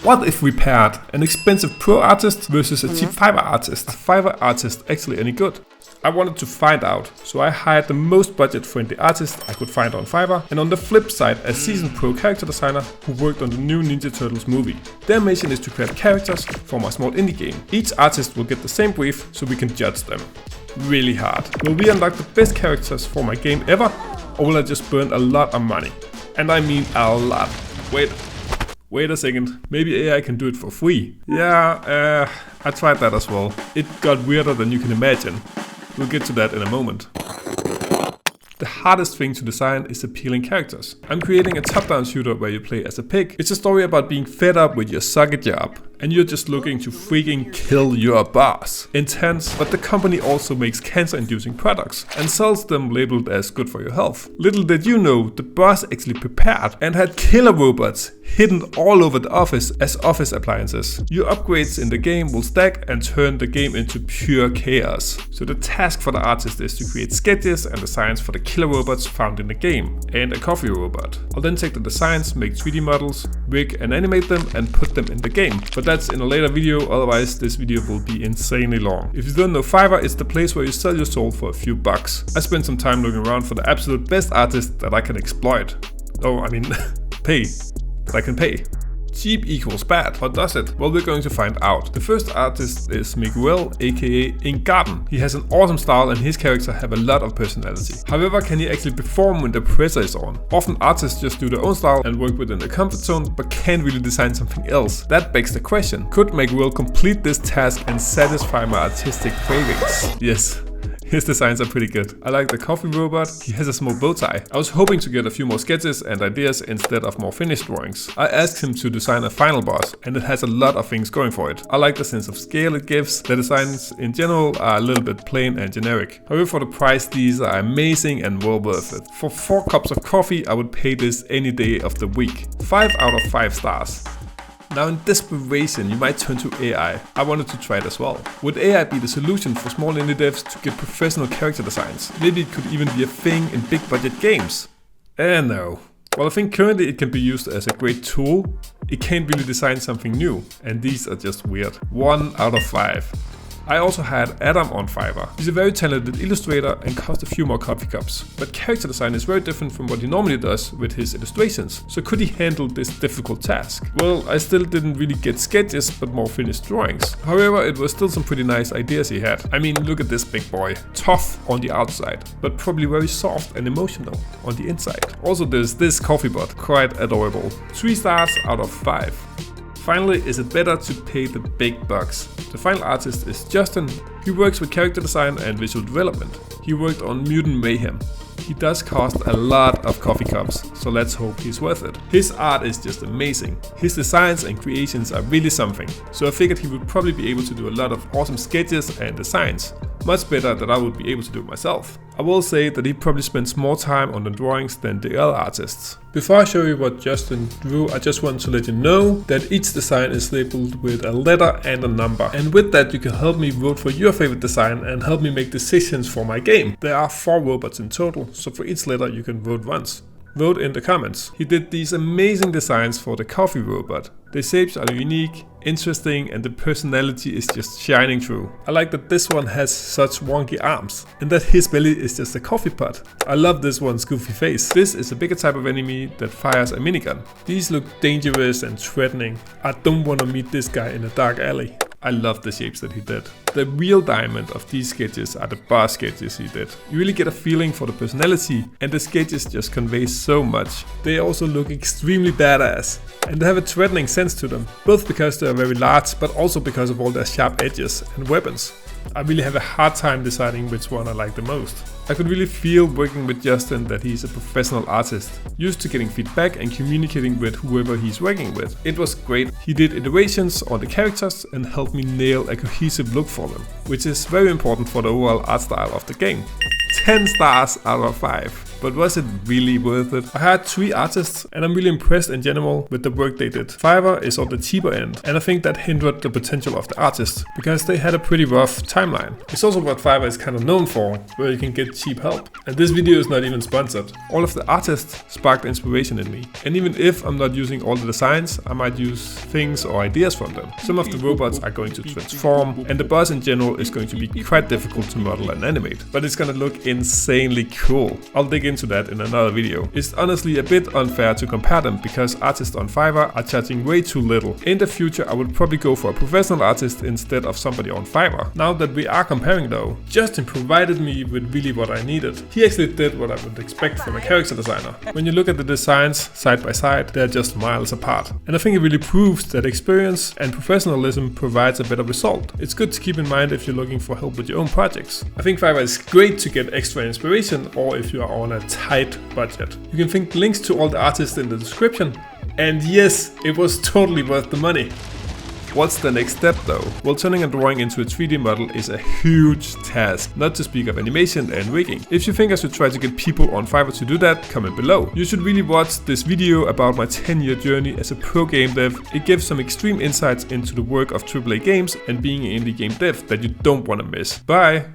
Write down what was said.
What if we paired an expensive pro artist versus a cheap Fiverr artist? A Fiverr artist actually any good? I wanted to find out, so I hired the most budget-friendly artist I could find on Fiverr, and on the flip side, a seasoned pro character designer who worked on the new Ninja Turtles movie. Their mission is to create characters for my small indie game. Each artist will get the same brief so we can judge them. Really hard. Will we unlock the best characters for my game ever, or will I just burn a lot of money? And I mean a lot. Wait a second, maybe AI can do it for free. Yeah, I tried that as well. It got weirder than you can imagine. We'll get to that in a moment. The hardest thing to design is appealing characters. I'm creating a top-down shooter where you play as a pig. It's a story about being fed up with your sucky job, and you're just looking to freaking kill your boss. Intense, but the company also makes cancer-inducing products and sells them labeled as good for your health. Little did you know, the boss actually prepared and had killer robots hidden all over the office as office appliances. Your upgrades in the game will stack and turn the game into pure chaos. So the task for the artist is to create sketches and designs for the killer robots found in the game, and a coffee robot. I'll then take the designs, make 3D models, rig and animate them and put them in the game. But that's in a later video, otherwise this video will be insanely long. If you don't know Fiverr, it's the place where you sell your soul for a few bucks. I spent some time looking around for the absolute best artist that I can exploit. Oh, I mean, pay. That I can pay. Cheap equals bad. Or does it? Well, we're going to find out. The first artist is Miguel, aka Ink Garden. He has an awesome style and his character have a lot of personality. However, can he actually perform when the pressure is on? Often artists just do their own style and work within their comfort zone, but can't really design something else. That begs the question, could Miguel complete this task and satisfy my artistic cravings? Yes. His designs are pretty good. I like the coffee robot, he has a small bow tie. I was hoping to get a few more sketches and ideas instead of more finished drawings. I asked him to design a final boss, and it has a lot of things going for it. I like the sense of scale it gives. The designs in general are a little bit plain and generic. However, for the price, these are amazing and well worth it. For 4 cups of coffee, I would pay this any day of the week. 5 out of 5 stars. Now in desperation, you might turn to AI. I wanted to try it as well. Would AI be the solution for small indie devs to get professional character designs? Maybe it could even be a thing in big budget games. No. Well, I think currently it can be used as a great tool. It can't really design something new, and these are just weird. 1 out of 5. I also had Adam on Fiverr. He's a very talented illustrator and cost a few more coffee cups. But character design is very different from what he normally does with his illustrations. So could he handle this difficult task? Well, I still didn't really get sketches, but more finished drawings. However, it was still some pretty nice ideas he had. I mean, look at this big boy. Tough on the outside, but probably very soft and emotional on the inside. Also there's this coffee bot, quite adorable. 3 stars out of 5. Finally, is it better to pay the big bucks? The final artist is Justin. He works with character design and visual development. He worked on Mutant Mayhem. He does cost a lot of coffee cups, so let's hope he's worth it. His art is just amazing. His designs and creations are really something, so I figured he would probably be able to do a lot of awesome sketches and designs. Much better than I would be able to do it myself. I will say that he probably spends more time on the drawings than the other artists. Before I show you what Justin drew, I just want to let you know that each design is labeled with a letter and a number. And with that you can help me vote for your favorite design and help me make decisions for my game. There are 4 robots in total, so for each letter you can vote once. Vote in the comments. He did these amazing designs for the coffee robot. The shapes are unique, interesting, and the personality is just shining through. I like that this one has such wonky arms, and that his belly is just a coffee pot. I love this one's goofy face. This is a bigger type of enemy that fires a minigun. These look dangerous and threatening. I don't want to meet this guy in a dark alley. I love the shapes that he did. The real diamond of these sketches are the boss sketches he did. You really get a feeling for the personality, and the sketches just convey so much. They also look extremely badass, and they have a threatening sense to them, both because they are very large, but also because of all their sharp edges and weapons. I really have a hard time deciding which one I like the most. I could really feel working with Justin that he's a professional artist, used to getting feedback and communicating with whoever he's working with. It was great. He did iterations on the characters and helped me nail a cohesive look for them, which is very important for the overall art style of the game. 10 stars out of 5. but was it really worth it? I hired 3 artists and I'm really impressed in general with the work they did. Fiverr is on the cheaper end, and I think that hindered the potential of the artists because they had a pretty rough timeline. It's also what Fiverr is kind of known for, where you can get cheap help. And this video is not even sponsored. All of the artists sparked inspiration in me, and even if I'm not using all the designs, I might use things or ideas from them. Some of the robots are going to transform, and the boss in general is going to be quite difficult to model and animate, but it's gonna look insanely cool. I'll dig into that in another video. It's honestly a bit unfair to compare them because artists on Fiverr are charging way too little. In the future I would probably go for a professional artist instead of somebody on Fiverr. Now that we are comparing though, Justin provided me with really what I needed. He actually did what I would expect from a character designer. When you look at the designs side by side, they're just miles apart. And I think it really proves that experience and professionalism provides a better result. It's good to keep in mind if you're looking for help with your own projects. I think Fiverr is great to get extra inspiration or if you are on a tight budget. You can find links to all the artists in the description. And yes, it was totally worth the money. What's the next step though? Well, turning a drawing into a 3D model is a huge task, not to speak of animation and rigging. If you think I should try to get people on Fiverr to do that, comment below. You should really watch this video about my 10-year journey as a pro game dev. It gives some extreme insights into the work of AAA games and being an indie game dev that you don't want to miss. Bye!